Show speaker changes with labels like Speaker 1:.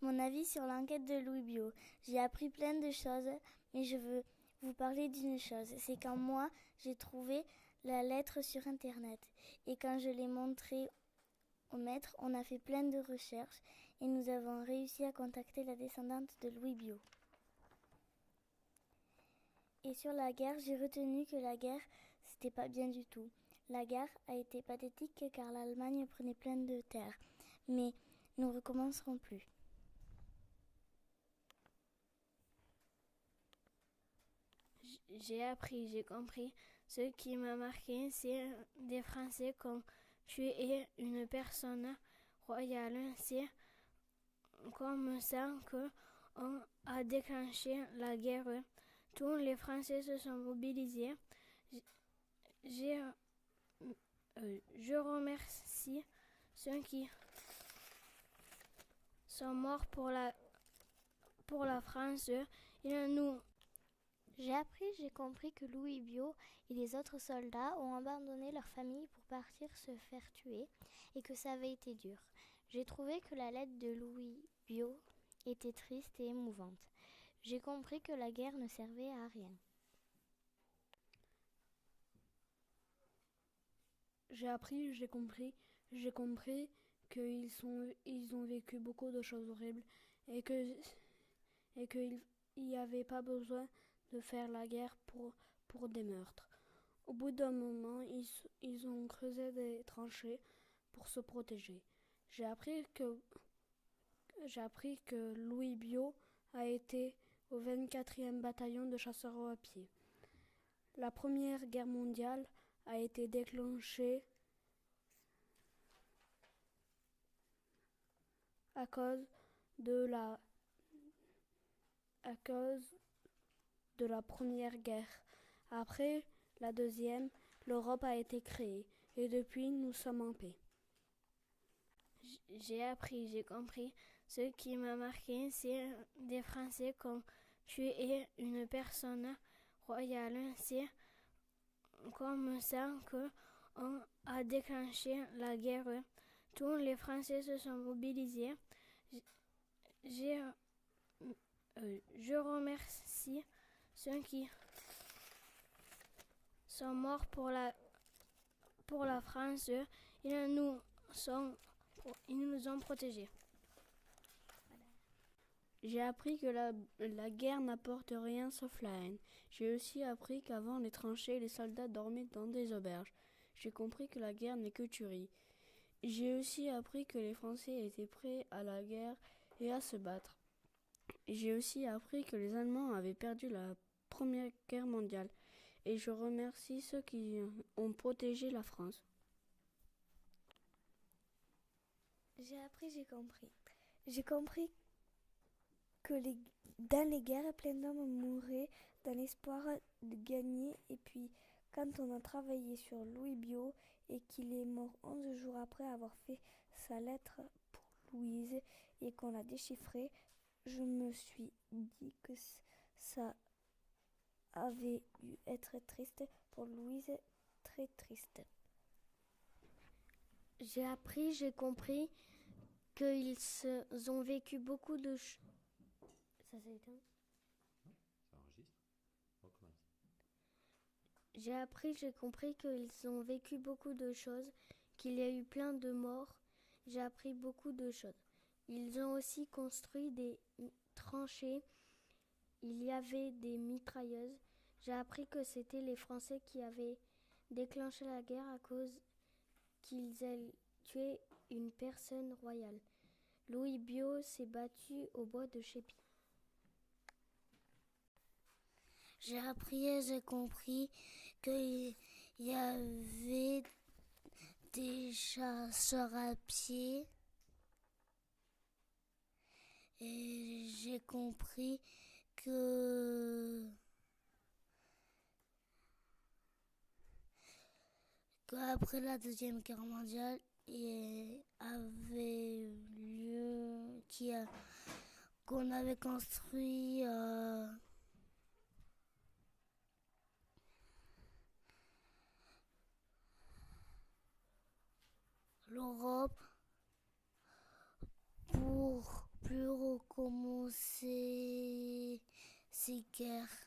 Speaker 1: mon avis sur l'enquête de Louis Bio. J'ai appris plein de choses, mais je veux vous parler d'une chose. C'est quand moi, j'ai trouvé la lettre sur Internet. Et quand je l'ai montrée au maître, on a fait plein de recherches et nous avons réussi à contacter la descendante de Louis Bio. Et sur la guerre, j'ai retenu que la guerre, c'était pas bien du tout. La guerre a été pathétique car l'Allemagne prenait plein de terres. Mais nous recommencerons plus.
Speaker 2: J'ai compris. Ce qui m'a marqué, c'est des Français comme tu es une personne royale. C'est comme ça qu'on a déclenché la guerre. Tous les Français se sont mobilisés. J'ai, je remercie ceux qui sont morts pour la France.
Speaker 1: J'ai compris que Louis Bio et les autres soldats ont abandonné leur famille pour partir se faire tuer et que ça avait été dur. J'ai trouvé que la lettre de Louis Bio était triste et émouvante. J'ai compris que la guerre ne servait à rien.
Speaker 3: J'ai compris ils ont vécu beaucoup de choses horribles et qu'il n'y avait pas besoin de faire la guerre pour des meurtres. Au bout d'un moment, ils ont creusé des tranchées pour se protéger. J'ai appris que Louis Bio a été au 24e bataillon de chasseurs à pied. La Première Guerre mondiale a été déclenchée à cause de la Première Guerre. Après la Deuxième, l'Europe a été créée et depuis nous sommes en paix.
Speaker 2: J'ai compris. Ce qui m'a marqué, c'est des Français comme tu es une personne royale. C'est comme ça qu'on a déclenché la guerre. Tous les Français se sont mobilisés. J'ai, je remercie ceux qui sont morts pour la France. Ils nous ont protégés.
Speaker 3: J'ai appris que la guerre n'apporte rien sauf la haine. J'ai aussi appris qu'avant les tranchées, les soldats dormaient dans des auberges. J'ai compris que la guerre n'est que tuerie. J'ai aussi appris que les Français étaient prêts à la guerre et à se battre. J'ai aussi appris que les Allemands avaient perdu la Première Guerre mondiale. Et je remercie ceux qui ont protégé la France.
Speaker 1: J'ai compris. J'ai compris que dans les guerres, plein d'hommes mouraient dans l'espoir de gagner. Et puis, quand on a travaillé sur Louis Bio et qu'il est mort 11 jours après avoir fait sa lettre pour Louise et qu'on l'a déchiffrée, je me suis dit que ça avait dû être triste pour Louise, très triste. J'ai compris qu'ils ont vécu beaucoup de... Ça s'est éteint ?
Speaker 4: Ça enregistre ? Recommence.
Speaker 1: J'ai compris qu'ils ont vécu beaucoup de choses, qu'il y a eu plein de morts. J'ai appris beaucoup de choses. Ils ont aussi construit des tranchées. Il y avait des mitrailleuses. J'ai appris que c'était les Français qui avaient déclenché la guerre à cause qu'ils aient tué une personne royale. Louis Bio s'est battu au bois de Chépy. J'ai appris et j'ai compris qu'il y avait des chasseurs à pied. Et j'ai compris qu'après la Deuxième Guerre mondiale, il avait lieu qu'on avait construit l'Europe pour plus
Speaker 5: ces guerres.